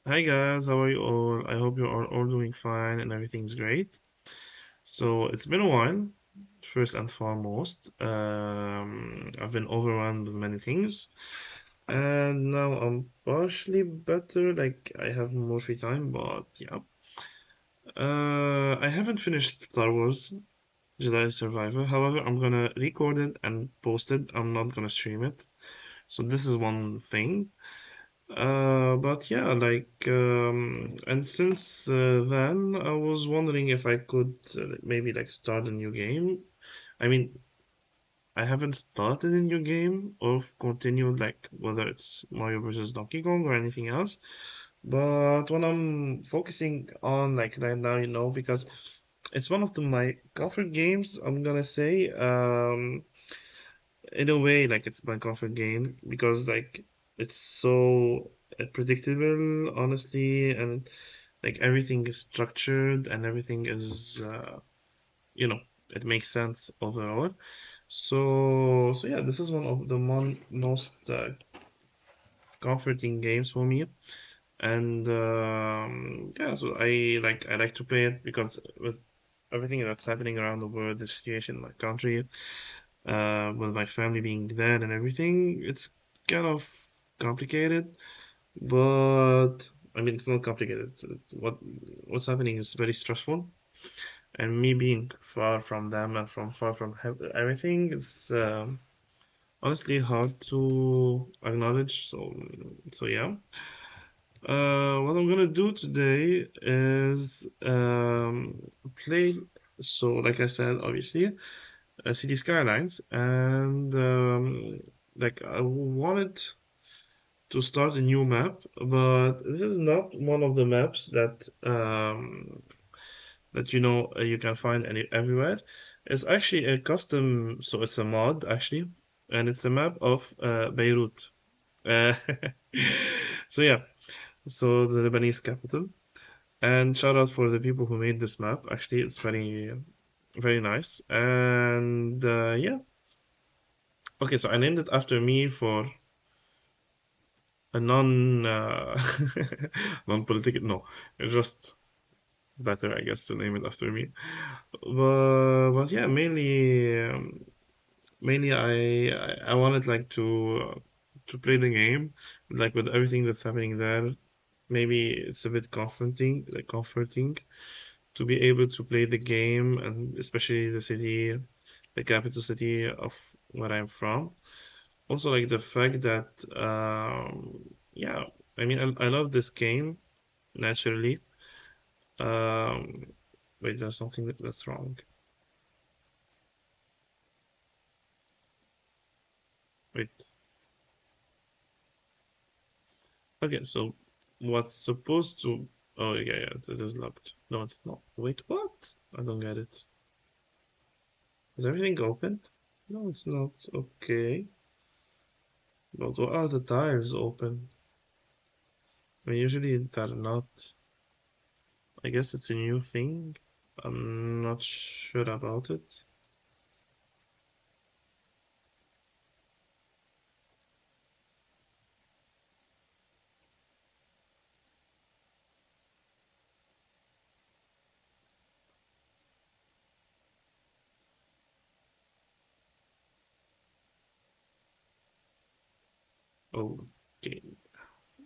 Hi guys, how are you all? I hope you are all doing fine and everything's great. So it's been a while, first and foremost. I've been overwhelmed with many things, and now I'm partially better, like I have more free time, but yeah. I haven't finished Star Wars Jedi Survivor. However, I'm gonna record it and post it. I'm not gonna stream it. So this is one thing. But yeah, and since then, I was wondering if I could maybe like start a new game. I mean, I haven't started a new game or continued like whether it's Mario versus Donkey Kong or anything else. But what I'm focusing on like right now, because it's one of my comfort games, I'm gonna say. In a way, like it's my comfort game because like it's so predictable, honestly, and like everything is structured and everything is, you know, it makes sense overall. So yeah, this is one of the most comforting games for me, and yeah, so I like to play it because with everything that's happening around the world, the situation in my country, with my family being there and everything, it's kind of complicated. But I mean, it's not complicated. It's what's happening is very stressful, and me being far from them and from far from everything, it's honestly hard to acknowledge. So yeah. What I'm gonna do today is play. So, like I said, obviously, City Skylines, and like I wanted to start a new map, but this is not one of the maps that you can find everywhere. It's actually a custom, so it's a mod actually, and it's a map of Beirut. Uh, so yeah, so the Lebanese capital. And shout out for the people who made this map. Actually, it's very nice. And yeah, okay. So I named it after me for a non-political. No, it's just better, I guess, to name it after me. But yeah, mainly I wanted like to play the game, like with everything that's happening there. Maybe it's a bit comforting to be able to play the game, and especially the capital city of where I'm from. Also, like the fact that, yeah, I mean, I love this game naturally. Um, wait, there's something that's wrong. Wait, okay, so what's supposed to? Oh yeah, yeah, it is locked. No, it's not. Wait, what? I don't get it. Is everything open? No, it's not. Okay. But what are the tiles open? I mean, usually they're not. I guess it's a new thing. I'm not sure about it. Okay.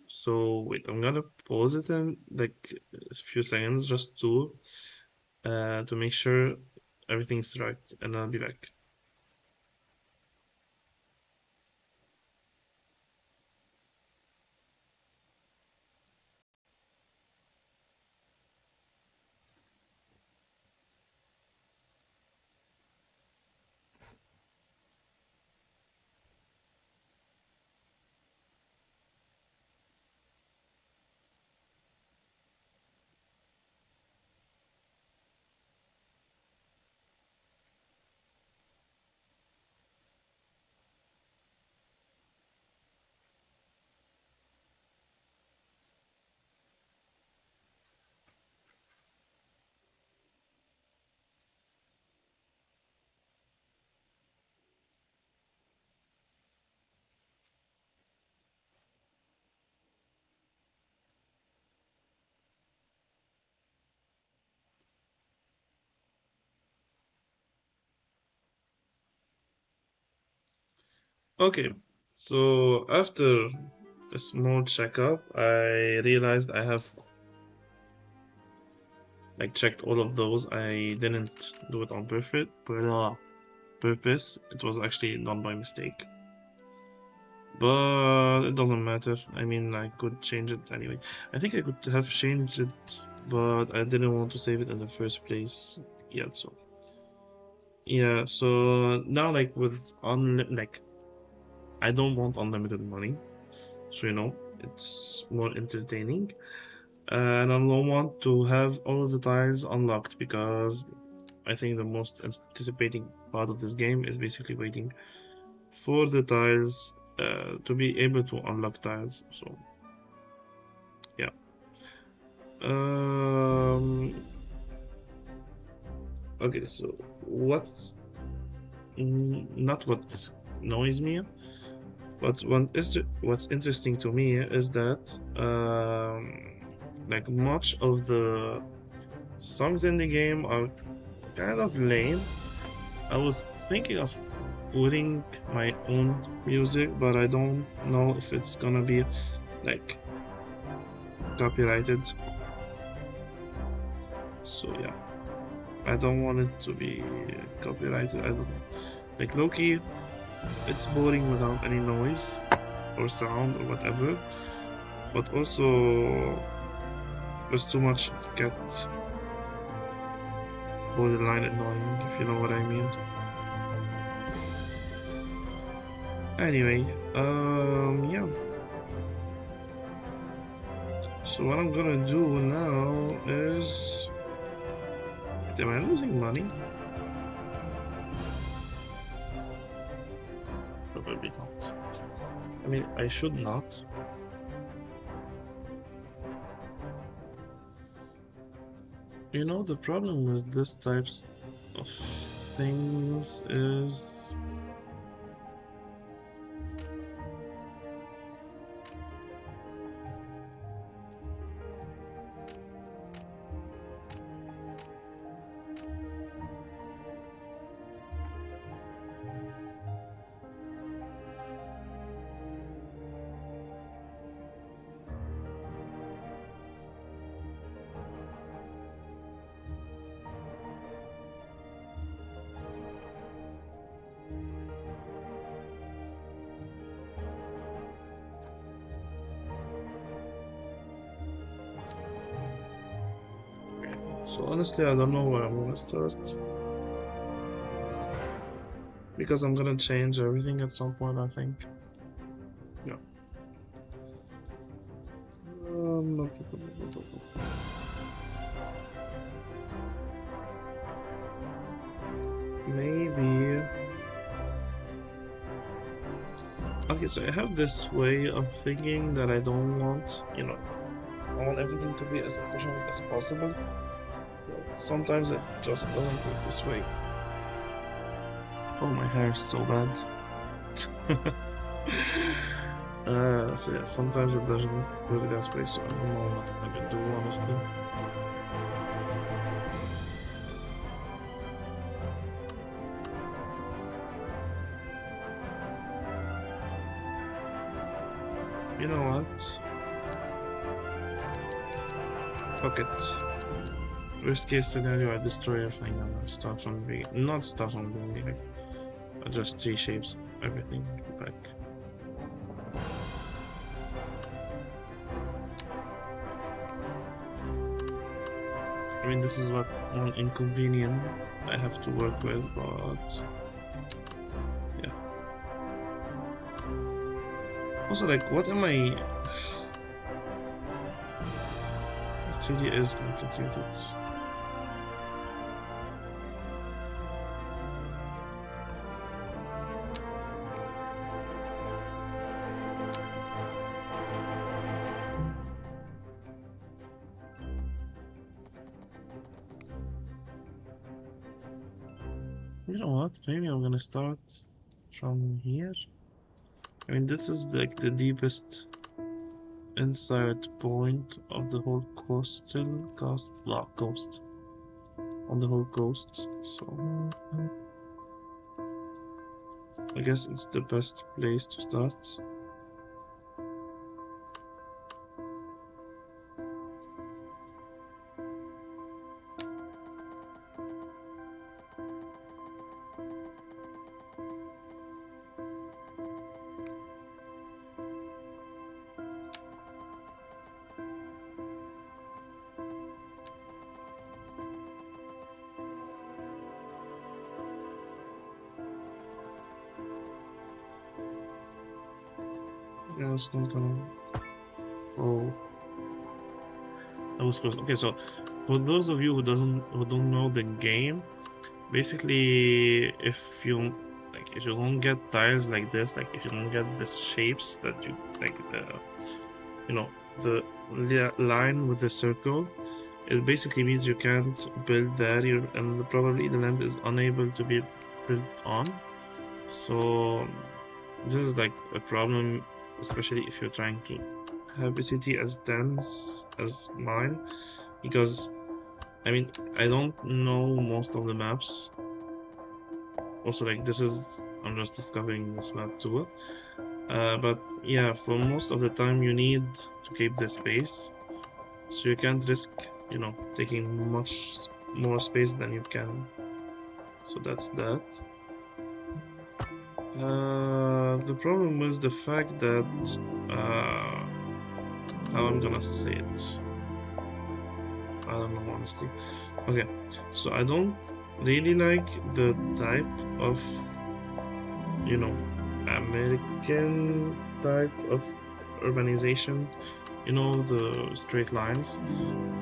So wait, I'm gonna pause it in like a few seconds just to make sure everything's right, and I'll be back. Okay, so after a small checkup, I realized I have like checked all of those. I didn't do it on purpose. It was actually done by mistake. But it doesn't matter. I mean, I could change it anyway. I think I could have changed it, but I didn't want to save it in the first place yet. So yeah. So now, like with like I don't want unlimited money. So it's more entertaining. And I don't want to have all the tiles unlocked because I think the most anticipating part of this game is basically waiting for the tiles to be able to unlock tiles. So yeah. Okay, so what's not what annoys me, but what's interesting to me is that like much of the songs in the game are kind of lame. I was thinking of putting my own music, but I don't know if it's gonna be like copyrighted. So yeah, I don't want it to be copyrighted. I don't know. Like low-key, it's boring without any noise or sound or whatever. But also, there's too much to get borderline annoying, if you know what I mean. Anyway, yeah. So what I'm gonna do now is... Am I losing money? Probably not. I mean, I should not. The problem with this types of things is... So honestly, I don't know where I'm gonna start. Because I'm gonna change everything at some point, I think. Yeah. Maybe... Okay, so I have this way of thinking that I don't want, I want everything to be as efficient as possible. Sometimes it just doesn't work this way. Oh, my hair is so bad. So yeah, sometimes it doesn't work that way, so I don't know what I'm gonna do, honestly. You know what? Fuck it. Worst case scenario, I destroy everything and start from the beginning. Not start from the beginning, I just reshapes everything back. I mean, this is one inconvenience I have to work with, but yeah. Also, like, what am I... It really is complicated. You know what? Maybe I'm gonna start from here. I mean, this is like the deepest inside point of the whole coast on the whole coast. So I guess it's the best place to start. Yeah, it's not gonna. Oh, that was close. Okay, so for those of you who don't know the game, basically, if you don't get tiles like this, like if you don't get the shapes that you like the line with the circle, it basically means you can't build there, and probably the land is unable to be built on. So this is like a problem, especially if you're trying to have a city as dense as mine, because I mean I don't know most of the maps. Also, like I'm just discovering this map too. But yeah, for most of the time you need to keep the space, so you can't risk, taking much more space than you can. So that's that. The problem was the fact that, how I'm gonna say it, I don't know honestly. Okay, so I don't really like the type of, American type of urbanization, the straight lines.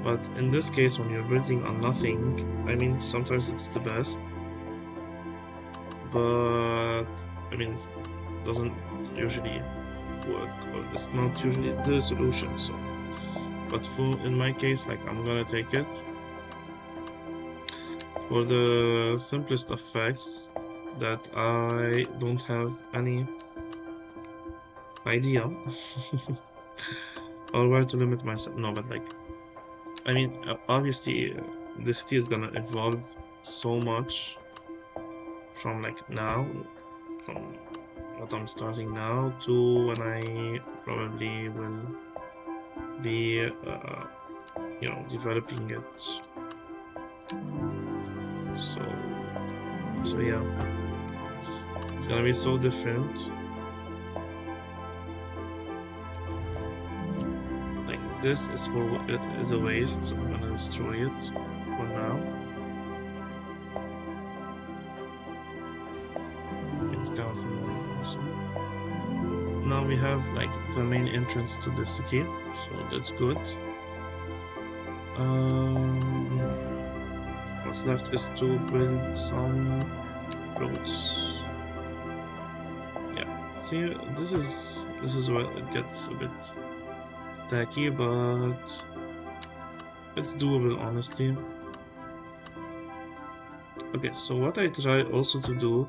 But in this case, when you're building on nothing, I mean, sometimes it's the best, but I mean, it doesn't usually work, or it's not usually the solution. So, but in my case, like, I'm gonna take it for the simplest of facts that I don't have any idea or where to limit myself. No, but like, I mean, obviously, the city is gonna evolve so much from like now, from what I'm starting now to when I probably will be, developing it. So yeah, it's gonna be so different. Like, this is a waste, so I'm gonna destroy it for now. It's kind of annoying also. Now we have like the main entrance to the city, so that's good. What's left is to build some roads. Yeah, see, this is where it gets a bit tacky, but it's doable, honestly. Okay, so what I try also to do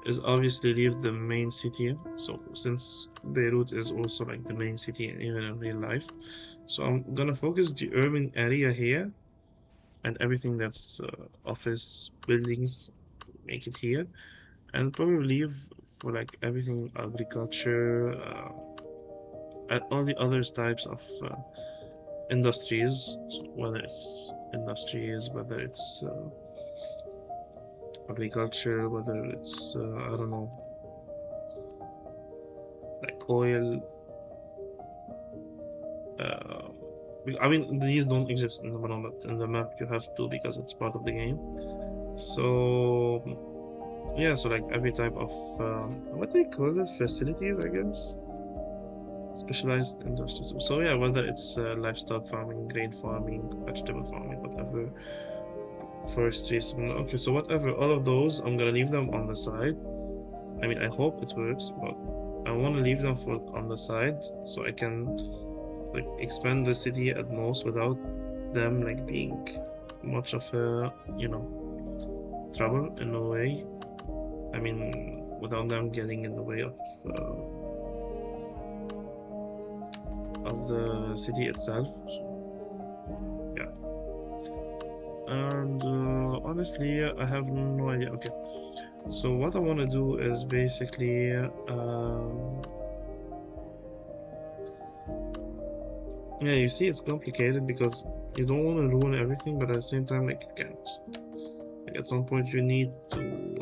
is obviously leave the main city. So since Beirut is also like the main city even in real life, so I'm gonna focus the urban area here, and everything that's office buildings, make it here, and probably leave for like everything agriculture, and all the other types of industries. So whether it's industries, whether it's agriculture, whether it's I don't know, like oil. I mean, these don't exist in the map, but in the map you have to, because it's part of the game. So yeah, so like every type of what they call it, facilities, I guess, specialized industries. So yeah, whether it's livestock farming, grain farming, vegetable farming, whatever, forestry. So, okay, so whatever, all of those, I'm gonna leave them on the side. I mean, I hope it works, but I want to leave them on the side so I can like expand the city at most without them like being much of a trouble in a way. I mean, without them getting in the way of the city itself. So, yeah. And honestly, I have no idea. Okay, So what I want to do is basically yeah, you see, it's complicated because you don't want to ruin everything, but at the same time, like, you can't. Like, at some point, you need to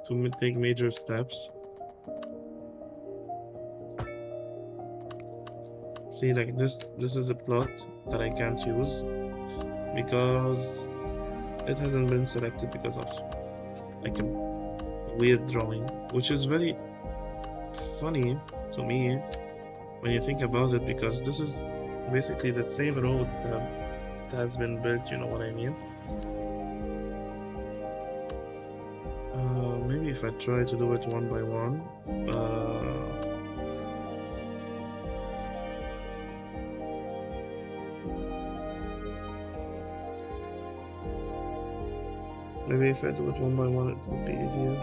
to take major steps. See, like this is a plot that I can't use because it hasn't been selected because of like a weird drawing, which is very funny to me when you think about it, because this is basically the same road that has been built, you know what I mean? Maybe if I try to do it one by one, maybe if I do it one by one, it would be easier.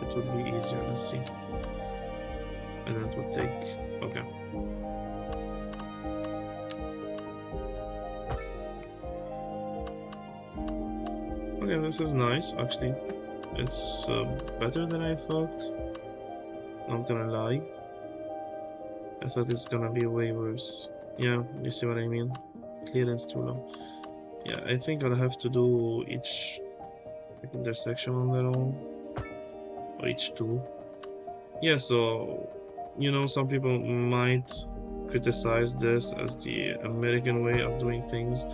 It would be easier, let's see. And it would take, okay. Okay, this is nice, actually. It's better than I thought. Not gonna lie. I thought it's gonna be way worse. Yeah, you see what I mean? Clearance too low. Yeah, I think I'll have to do each intersection on their own, or each two. Yeah, so you know, some people might criticize this as the American way of doing things,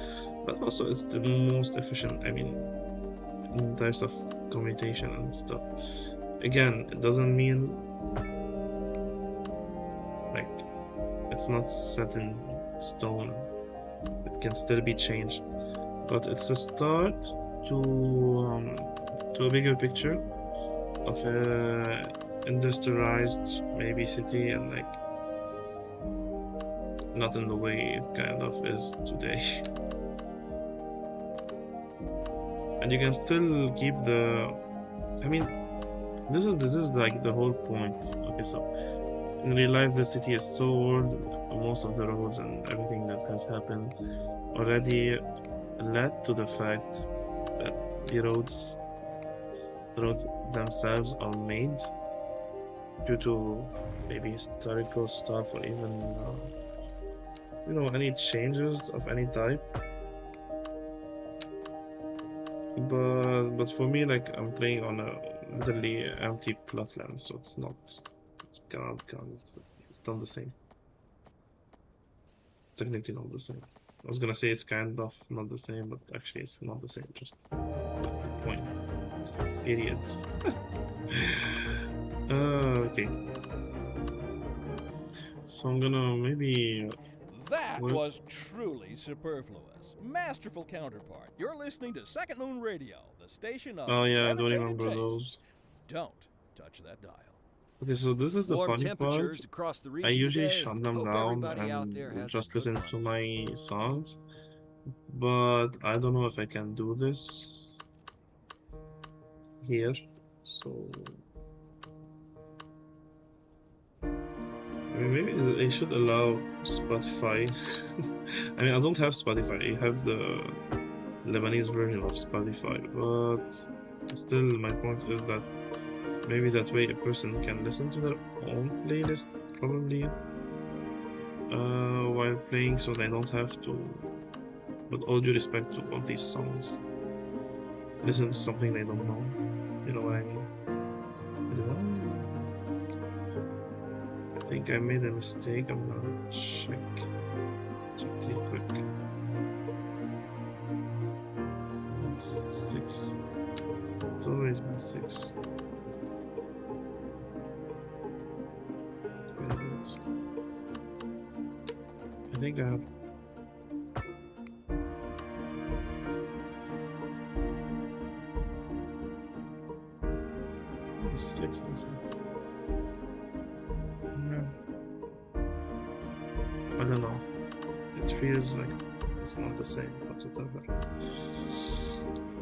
but also it's the most efficient, I mean, in types of commutation and stuff. Again, it doesn't mean like it's not set in stone. It can still be changed, but it's a start to a bigger picture of a industrialized maybe city, and like not in the way it kind of is today. And you can still keep the, I mean, this is like the whole point. Okay, so in real life the city is so old, most of the roads and everything that has happened already led to the fact that the roads themselves are made due to maybe historical stuff, or even you know, any changes of any type. But for me, like, I'm playing on a literally empty plotland, so it's not, it's not the same. It's technically not the same. I was gonna say it's kind of not the same, but actually it's not the same. Just point. Idiots. Okay. So I'm gonna maybe. That was truly superfluous. Masterful counterpart. You're listening to Second Moon Radio, the station of Oh yeah, I don't levitated remember tastes. those. Don't touch that dial. Okay, so this is the Warm funny part. temperatures across the I region usually today. shut them Hope down everybody out there and has just a good listen one. to my songs, but I don't know if I can do this here. So I mean, maybe they should allow Spotify. I mean, I don't have Spotify. I have the Lebanese version of Spotify, but still, my point is that maybe that way a person can listen to their own playlist, probably, while playing, so they don't have to, with all due respect to all these songs, listen to something they don't know. You know what I mean? I think I made a mistake. I'm gonna check real quick. It's 6. It's always been 6. I think I have. It's 6 also. I don't know. It feels like it's not the same, but whatever.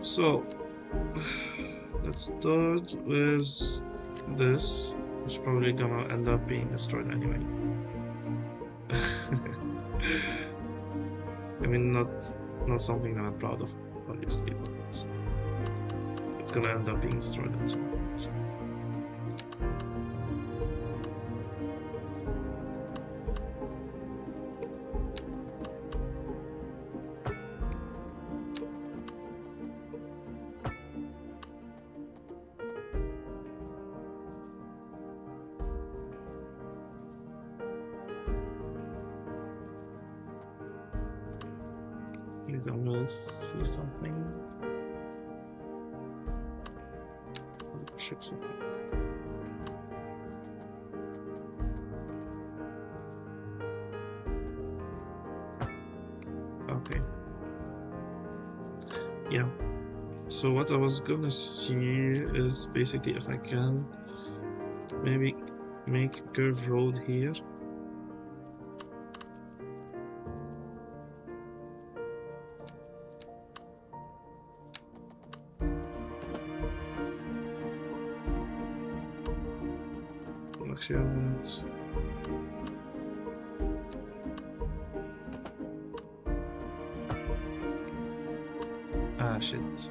So let's start with this, which is probably gonna end up being destroyed anyway. I mean, not something that I'm proud of, obviously, but it's gonna end up being destroyed at some point. I'm gonna see something. I'll check something. Okay. Yeah. So what I was gonna see is basically if I can maybe make a curved road here. Actually, I want. Ah, shit.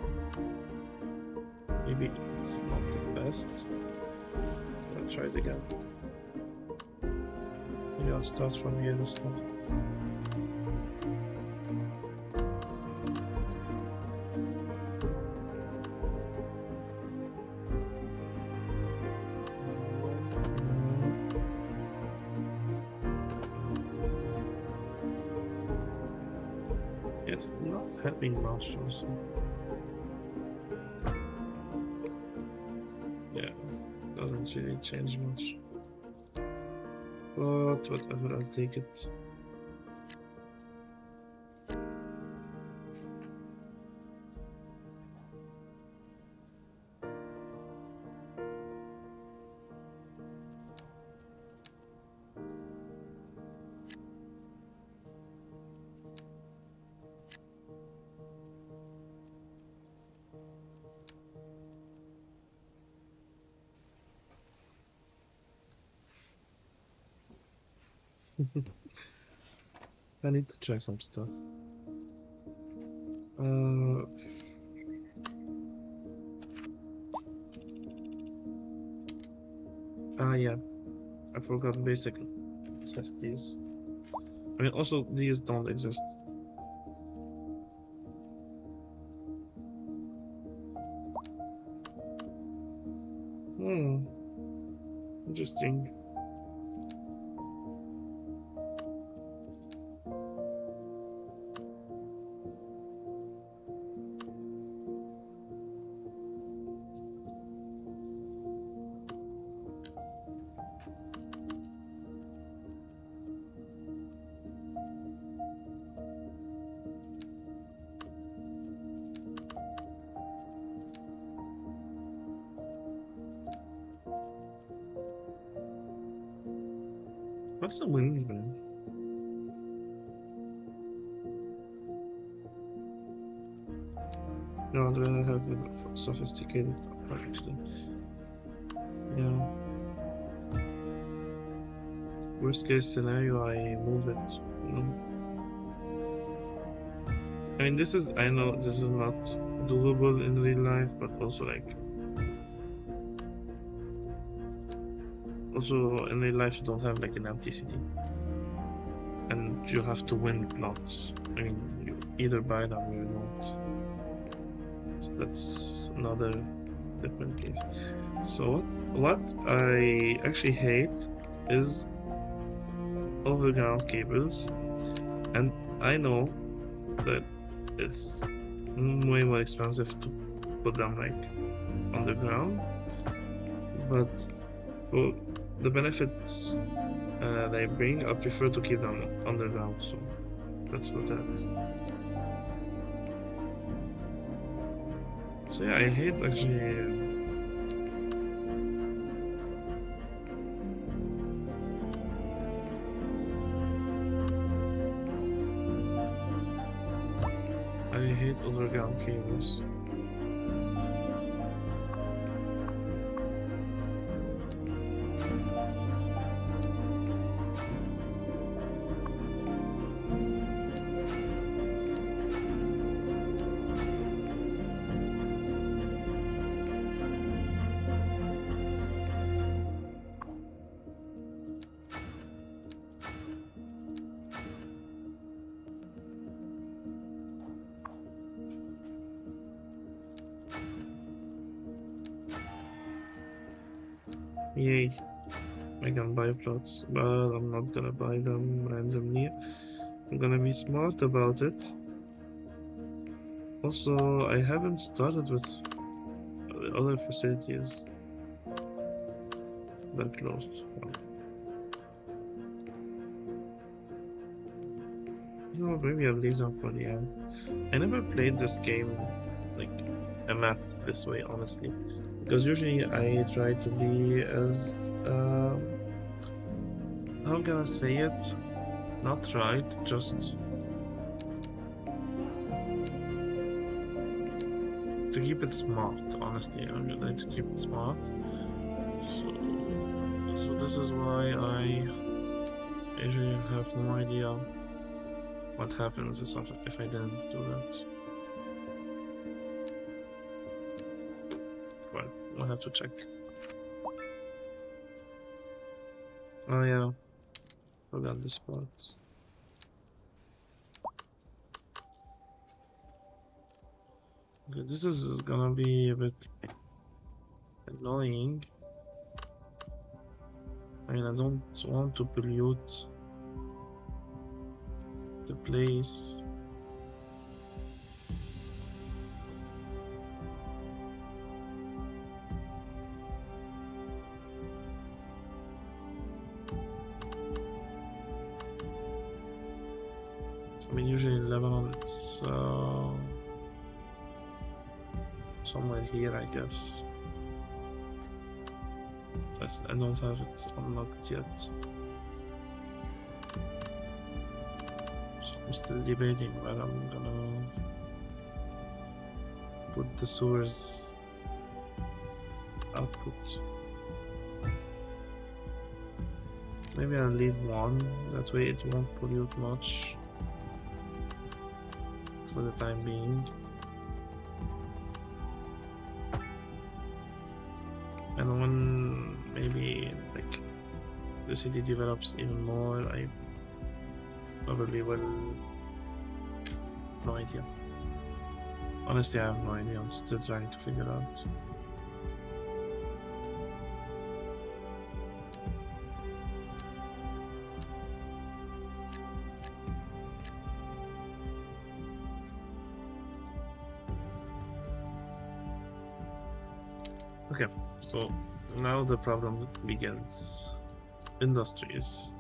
Maybe it's not the best. I'll try it again. Maybe I'll start from here this time. It's not helping much also. Yeah, doesn't really change much. But whatever, I'll take it. I need to check some stuff. Yeah, I forgot basic necessities. I mean, also these don't exist. Interesting. What's the wind, man? No, I'd rather have a sophisticated approach actually. Yeah. Worst case scenario, I move it. You know? I mean, I know this is not doable in real life, but also like. Also, in real life, you don't have like an empty city. And you have to win plots. I mean, you either buy them or you don't. So that's another different case. So what I actually hate is overground cables. And I know that it's way more expensive to put them like underground. But for the benefits they bring, I prefer to keep them underground, so that's what that. So yeah, I hate actually. I hate underground cables. Yay, I can buy plots, but I'm not gonna buy them randomly. I'm gonna be smart about it. Also, I haven't started with the other facilities that closed. You know, maybe I'll leave them for the end. I never played this game like a map this way, honestly, because usually I try to be as how can I say it? Not right, just to keep it smart. Honestly, I would like to keep it smart. So this is why I usually have no idea what happens if I didn't do that. But we'll have to check. Oh yeah, forgot this part. Okay, this is gonna be a bit annoying. I mean, I don't want to pollute the place. I mean, usually in Lebanon, it's somewhere here, I guess. I don't have it unlocked yet. So I'm still debating where I'm gonna put the sewers output. Maybe I'll leave one, that way it won't pollute much for the time being. And when maybe like the city develops even more, I probably will. No idea. Honestly, I have no idea. I'm still trying to figure out. Okay, so now the problem begins. Industries.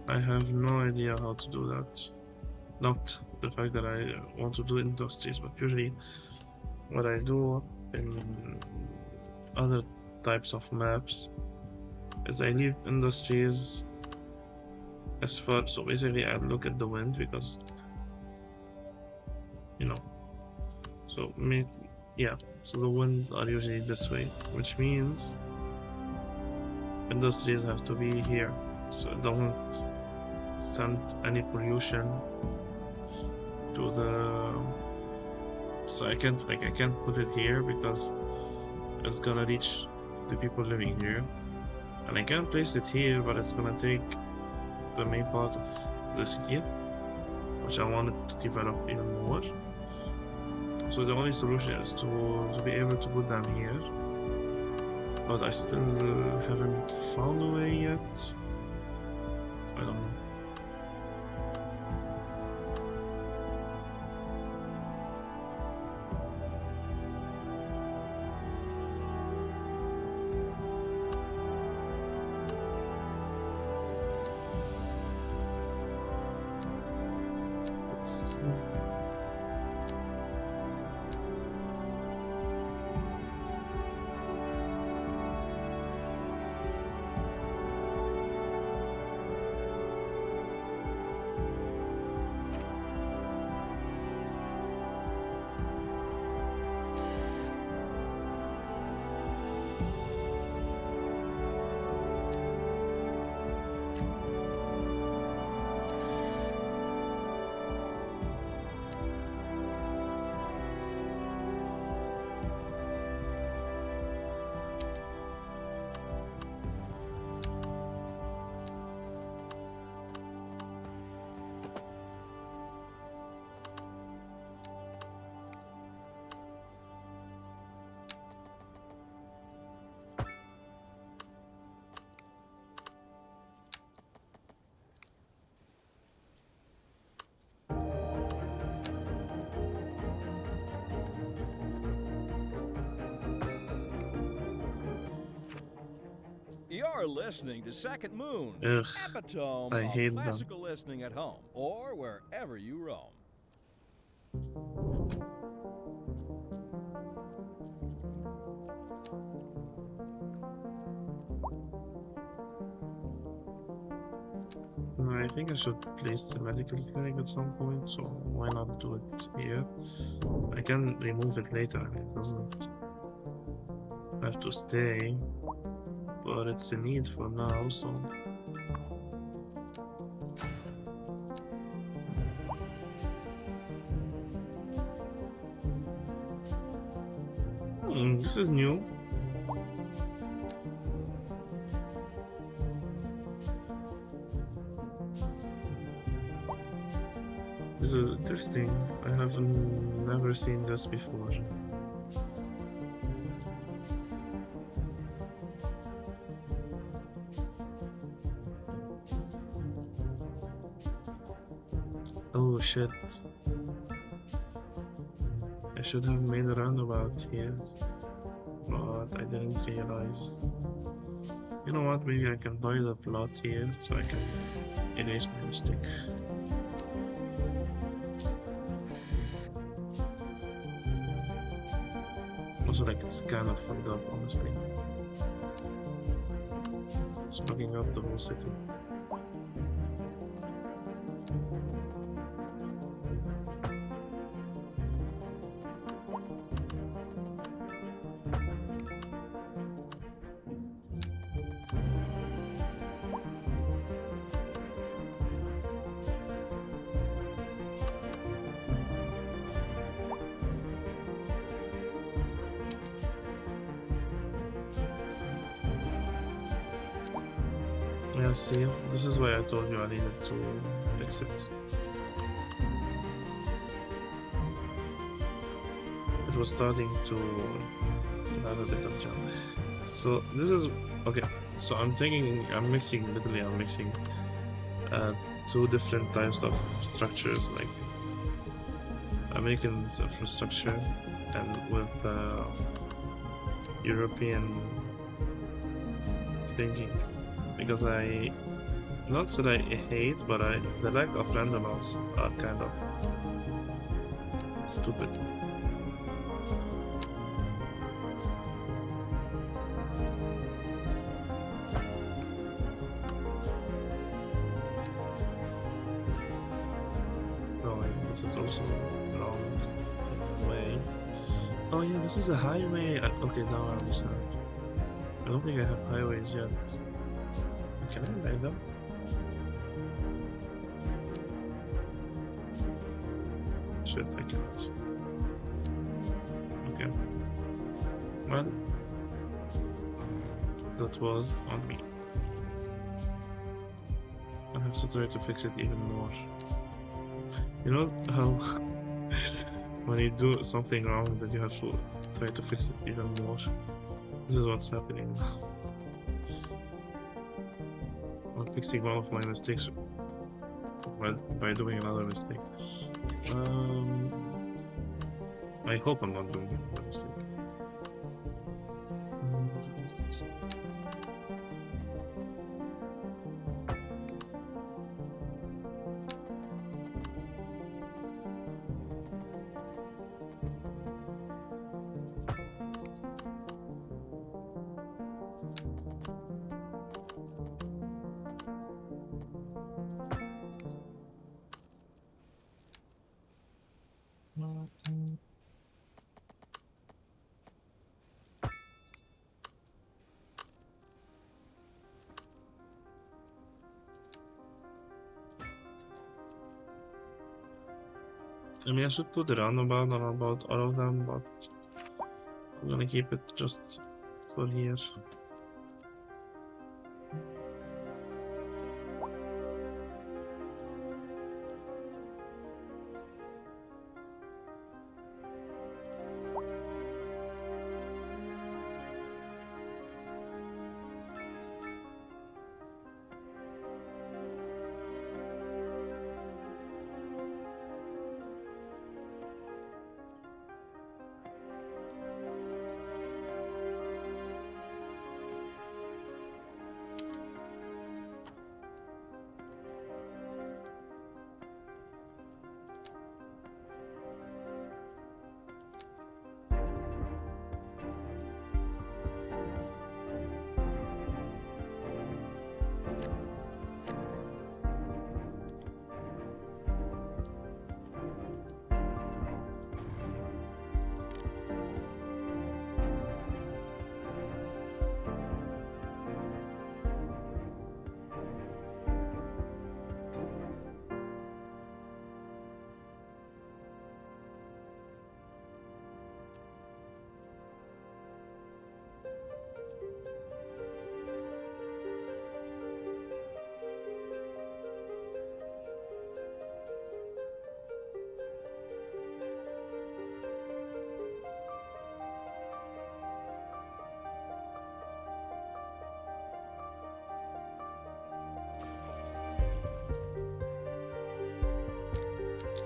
I have no idea how to do that. Not the fact that I want to do industries, but usually what I do in other types of maps is I leave industries as far. So basically, I look at the wind because, you know. So yeah. So the winds are usually this way, which means industries have to be here, so it doesn't send any pollution to the. So I can't put it here because it's gonna reach the people living here, and I can place it here, but it's gonna take the main part of the city, which I wanted to develop even more. So the only solution is to be able to put them here, but I still haven't found a way yet. I don't know. You're listening to Second Moon, Ugh, epitome I of hate them. classical listening at home or wherever you roam. I think I should place the medical clinic at some point, so why not do it here? I can remove it later, I mean, it doesn't have to stay, but it's a need for now, so... this is new. This is interesting. I have never seen this before. Oh shit. I should have made a roundabout here, but I didn't realize. You know what, maybe I can buy the plot here so I can erase my mistake. Also, like, it's kind of fucked up, honestly. It's fucking up the whole city. Yeah, see, this is why I told you I needed to fix it. It was starting to have a bit of jump. So this is okay. So I'm mixing two different types of structures, like American infrastructure and with European thinking. Because not that I hate, but the lack of roundabouts are kind of stupid. Oh, and this is also wrong way. Oh yeah, this is a highway. Okay, now I understand. I don't think I have highways yet. Can I buy them? Shit, I can't. Okay. Well, that was on me. I have to try to fix it even more. You know how when you do something wrong, then you have to try to fix it even more? This is what's happening now. I'm fixing one of my mistakes by doing another mistake. I hope I'm not doing another mistake. I mean, I should put a roundabout on about all of them, but I'm gonna keep it just for here.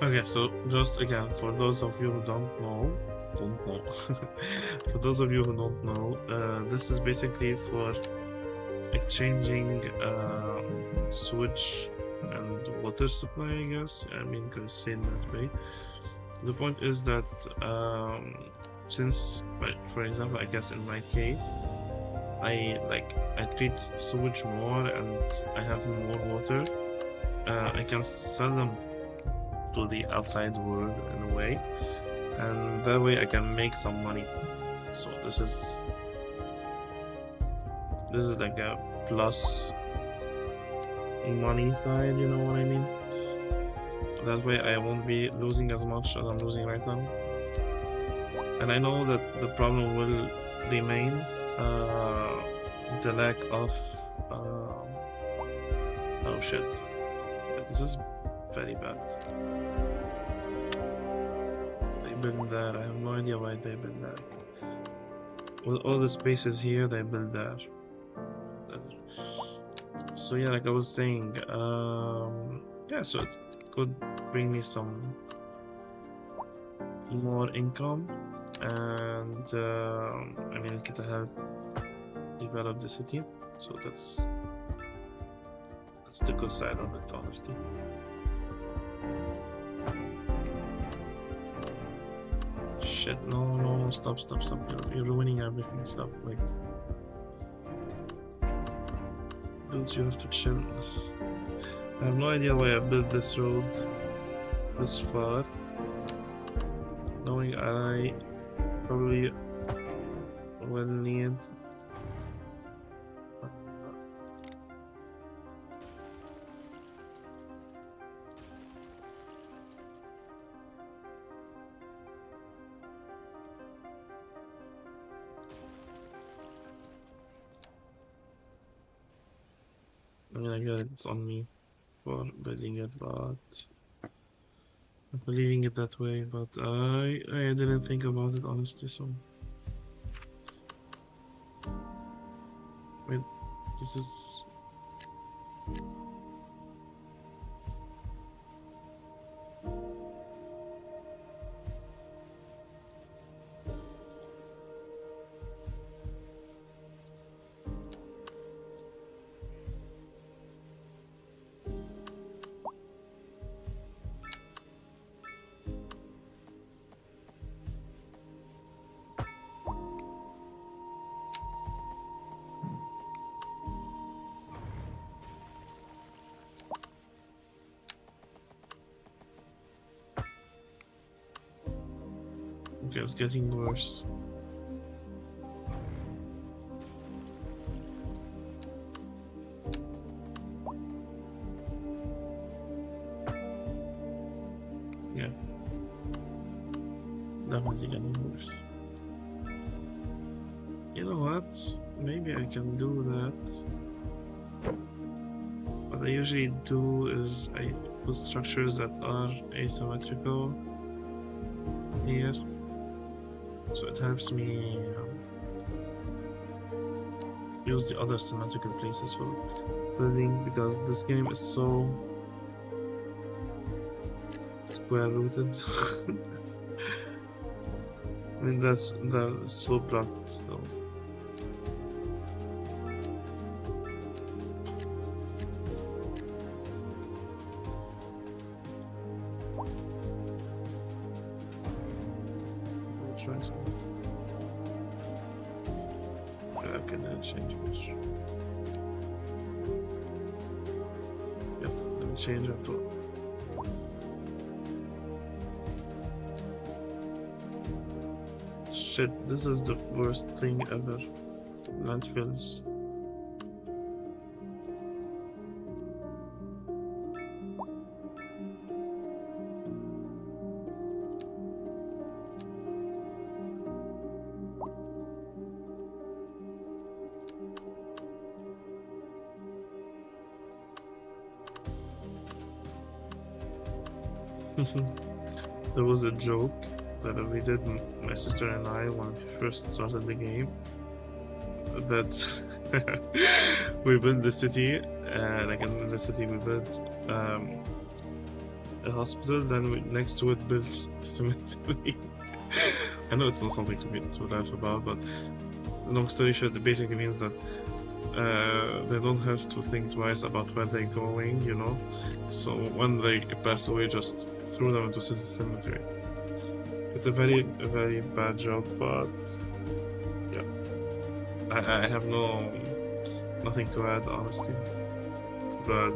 Okay, so just again, for those of you who don't know, for those of you who don't know, this is basically for exchanging sewage and water supply, I guess. I mean, you could say in that way. The point is that since, for example, I guess in my case, I treat sewage more and I have more water, I can sell them to the outside world in a way, and that way I can make some money. So this is like a plus money side, you know what I mean? That way I won't be losing as much as I'm losing right now. And I know that the problem will remain, the lack of oh shit, this is very bad. They built that. I have no idea why they built that. With all the spaces here, they built that. So yeah, like I was saying, yeah, so it could bring me some more income, and I mean, it could help develop the city. So that's the good side of it, honestly. Shit, no, stop, you're ruining everything, stop, wait. Dude, you have to chill. I have no idea why I built this road this far, knowing I probably will need I mean, I get it's on me for building it, but I'm leaving it that way, but I didn't think about it honestly, so wait, this is okay, it's getting worse. Yeah, definitely getting worse. You know what? Maybe I can do that. What I usually do is I put structures that are asymmetrical here, so it helps me use the other symmetrical places for building, because this game is so square rooted. I mean, that's so blocked, so I'll try something. Okay, then change this. Yep, let me change it to shit, this is the worst thing ever. Landfills. There was a joke that we did, my sister and I, when we first started the game, that we built the city, like in the city we built, a hospital, then next to it build a cemetery. I know it's not something to laugh about, but long story short, it basically means that they don't have to think twice about where they're going, you know. So when they pass away, just throw them into the cemetery. It's a very bad joke, but yeah, I have nothing to add, honestly. It's bad.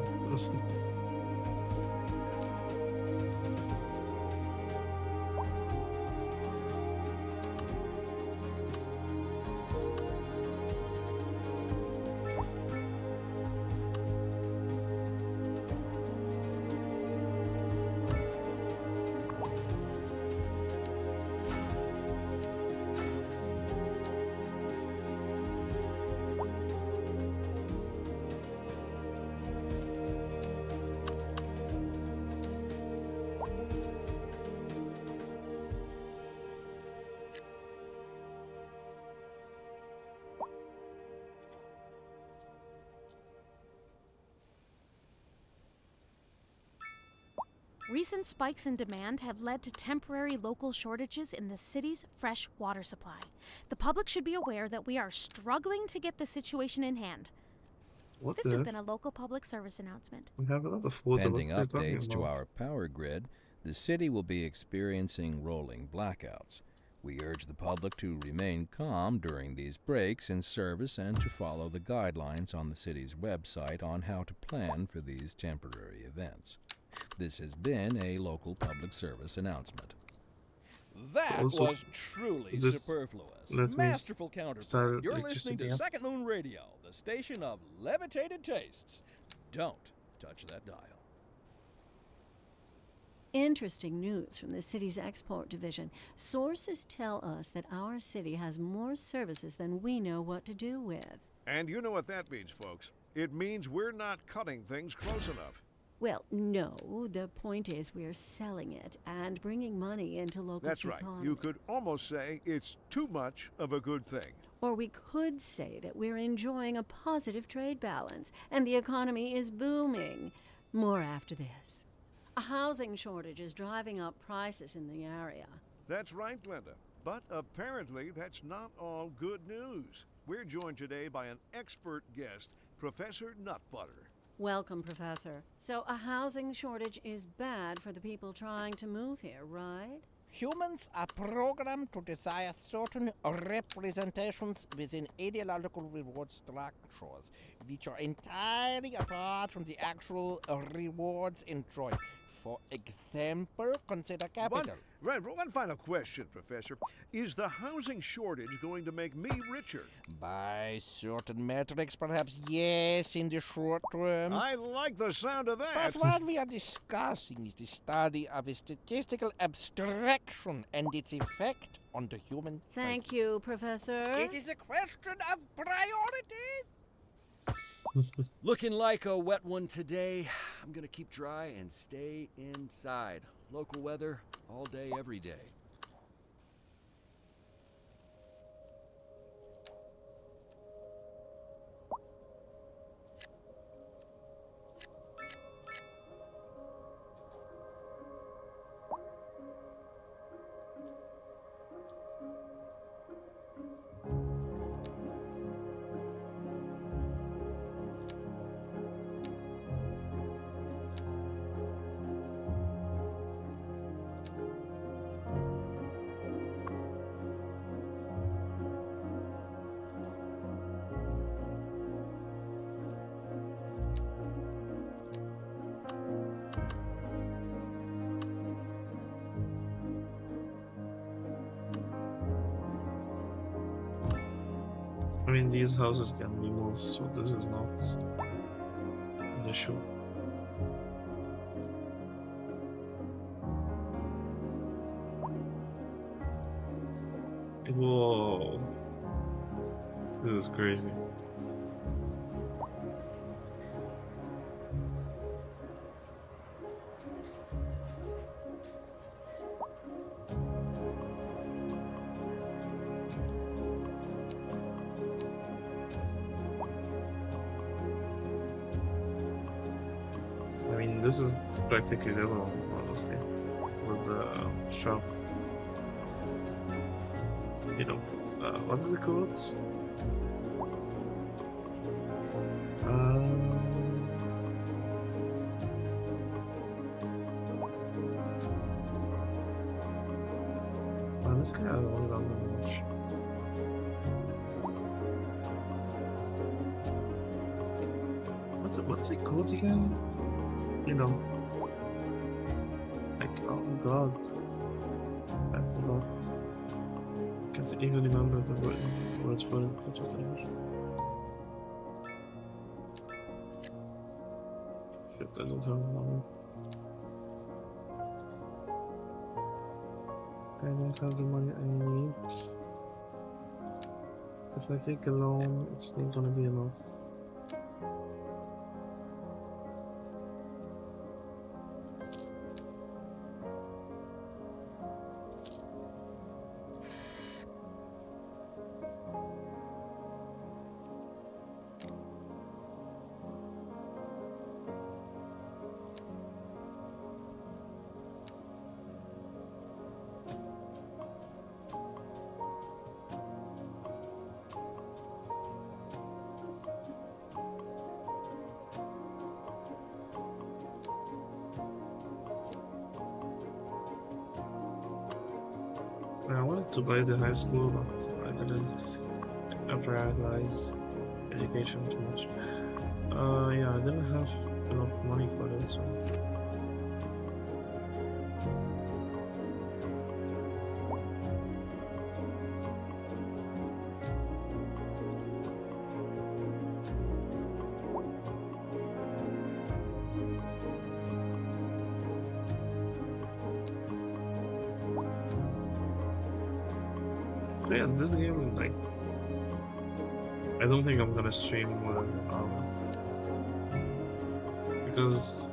Recent spikes in demand have led to temporary local shortages in the city's fresh water supply. The public should be aware that we are struggling to get the situation in hand. What This the has heck? been a local public service announcement. We have a lot of water. Pending What are you talking updates to about? our power grid, the city will be experiencing rolling blackouts. We urge the public to remain calm during these breaks in service and to follow the guidelines on the city's website on how to plan for these temporary events. This has been a local public service announcement. That Also, was truly this superfluous. let me Masterful start counterpart. You're listening electricity to up. Second Moon Radio, the station of levitated tastes. Don't touch that dial. Interesting news from the city's export division. Sources tell us that our city has more services than we know what to do with. And you know what that means, folks. It means we're not cutting things close enough. Well, no, the point is we're selling it and bringing money into local That's right. economy. You could almost say it's too much of a good thing. Or we could say that we're enjoying a positive trade balance and the economy is booming. More after this. A housing shortage is driving up prices in the area. That's right, Glenda. But apparently that's not all good news. We're joined today by an expert guest, Professor Nutbutter. Welcome, Professor. So a housing shortage is bad for the people trying to move here, right? Humans are programmed to desire certain representations within ideological reward structures, which are entirely apart from the actual rewards enjoyed. For example, consider capital. One final question, Professor. Is the housing shortage going to make me richer? By certain metrics, perhaps yes, in the short term. I like the sound of that. But what we are discussing is the study of a statistical abstraction and its effect on the human Thank you, Professor. It is a question of priorities. Looking like a wet one today. I'm gonna keep dry and stay inside. Local weather, all day, every day. I mean, these houses can be moved, so this is not an issue. Whoa. This is crazy. I mean, this is practically little. mostly with the shop. You know, what is it called? Honestly, I don't remember much. What's it called again? You know, like, oh god, I forgot. Can't even remember the words for it, but whatever. Shit, I don't have money. I don't have the money I need. If I take a loan, it's not gonna be enough. I wanted to buy the high school, but I didn't prioritize education too much. Yeah, I didn't have enough money for it, so. So yeah, this game, like, I don't think I'm gonna stream more than an hour. Because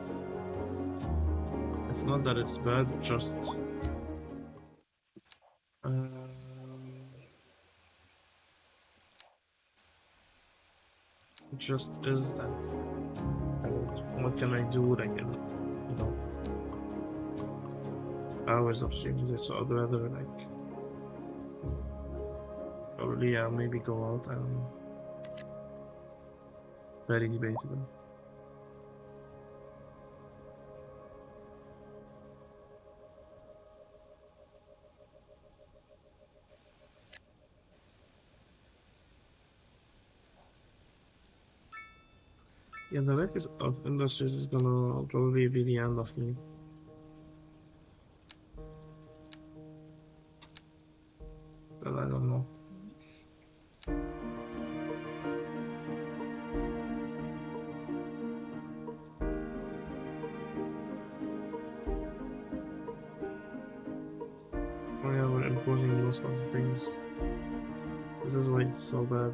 it's not that it's bad, it just it just is that what can I do, like, in, you know, hours of streams. So I'd rather, like, probably maybe go out. I don't know. Very debatable. Yeah, the lack of industries is gonna probably be the end of me. But I don't know. Oh yeah, we're importing most of the things. This is why it's so bad.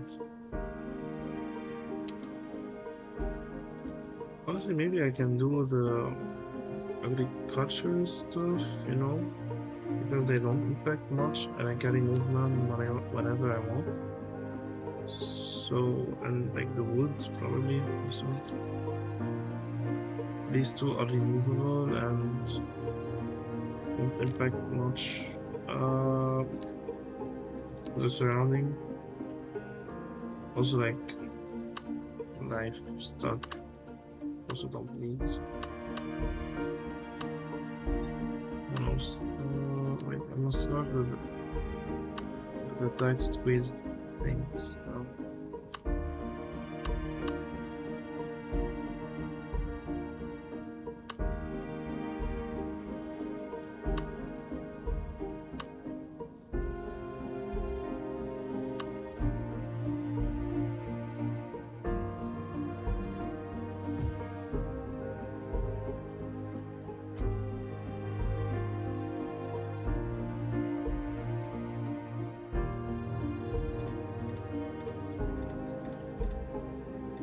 Honestly, maybe I can do the agriculture stuff, you know, because they don't impact much, and I can remove them whenever I want. So, and like the wood, probably also. These two are removable and won't impact much the surrounding. Also, like, livestock also don't need. Who knows? Wait, I must start with the tight squeezed things.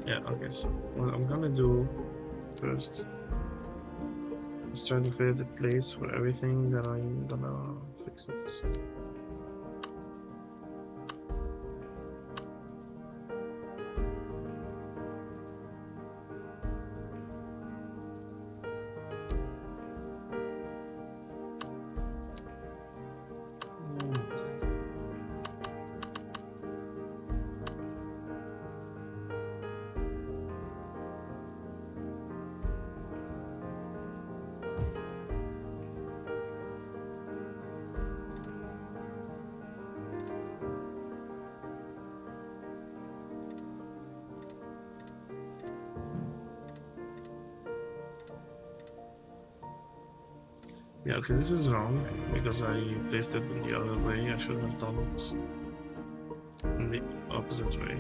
Yeah, okay, so what I'm gonna do first is try to find a place for everything, then I'm gonna fix it. Yeah, okay, this is wrong because I placed it in the other way. I should have done it in the opposite way.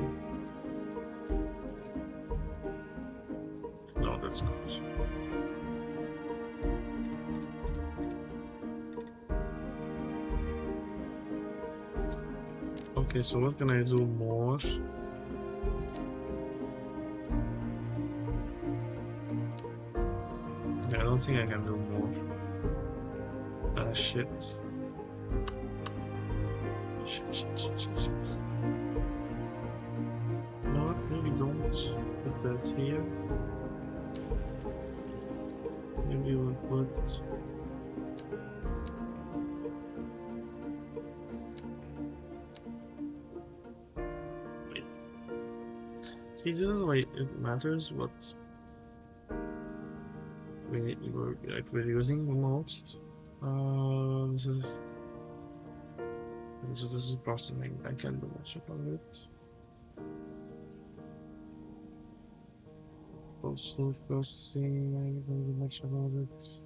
No, that's good. Okay, so what can I do more? Okay, I don't think I can do more. Shit. Shit. No, maybe don't put that here. Maybe we'll put... Wait. See, this is why it matters what we're using the most. This is processing. I can't do much about it. Also processing. I can't do much about it.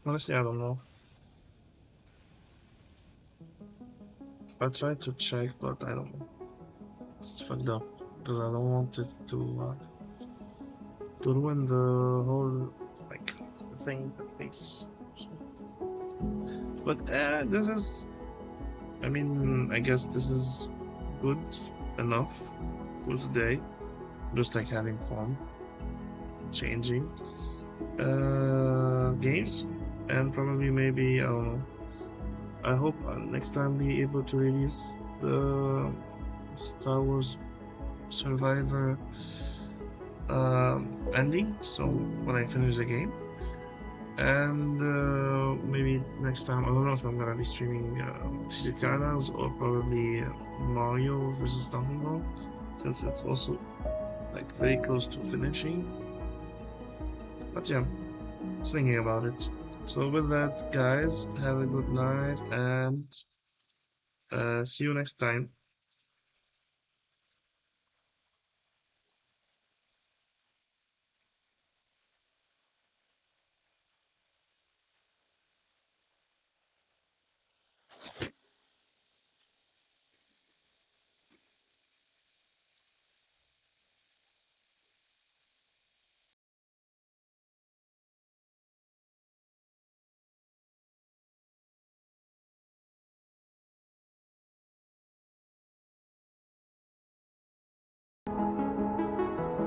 Honestly, I don't know. I tried to check, but I don't know. It's fucked up because I don't want it to ruin the whole like thing that makes. But this is. I mean, I guess this is good enough for today. Just like having fun, changing games, and probably maybe I don't know. I hope next time be able to release the Star Wars Survivor ending. So when I finish the game, and maybe next time I don't know if I'm gonna be streaming Skylines or probably Mario vs Donkey Kong, since it's also like very close to finishing. But yeah, just thinking about it. So with that, guys, have a good night and see you next time.